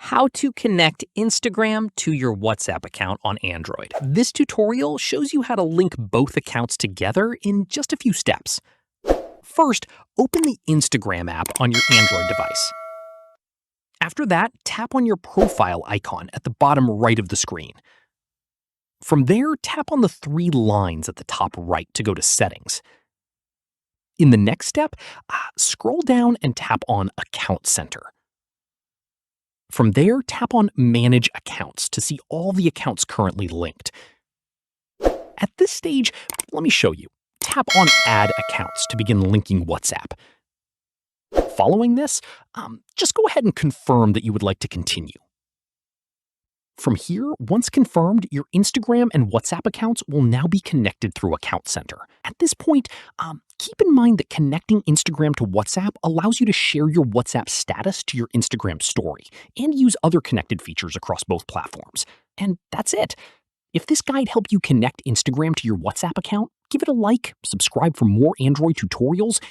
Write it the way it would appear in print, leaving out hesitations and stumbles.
How to connect Instagram to your WhatsApp account on Android. This tutorial shows you how to link both accounts together in just a few steps. First, open the Instagram app on your Android device. After that, tap on your profile icon at the bottom right of the screen. From there, tap on the three lines at the top right to go to Settings. In the next step, scroll down and tap on Account Center. From there, tap on Manage Accounts to see all the accounts currently linked. At this stage, let me show you. Tap on Add Accounts to begin linking WhatsApp. Following this, just go ahead and confirm that you would like to continue. From here, once confirmed, your Instagram and WhatsApp accounts will now be connected through Account Center. At this point, keep in mind that connecting Instagram to WhatsApp allows you to share your WhatsApp status to your Instagram story and use other connected features across both platforms. And that's it. If this guide helped you connect Instagram to your WhatsApp account, give it a like, subscribe for more Android tutorials,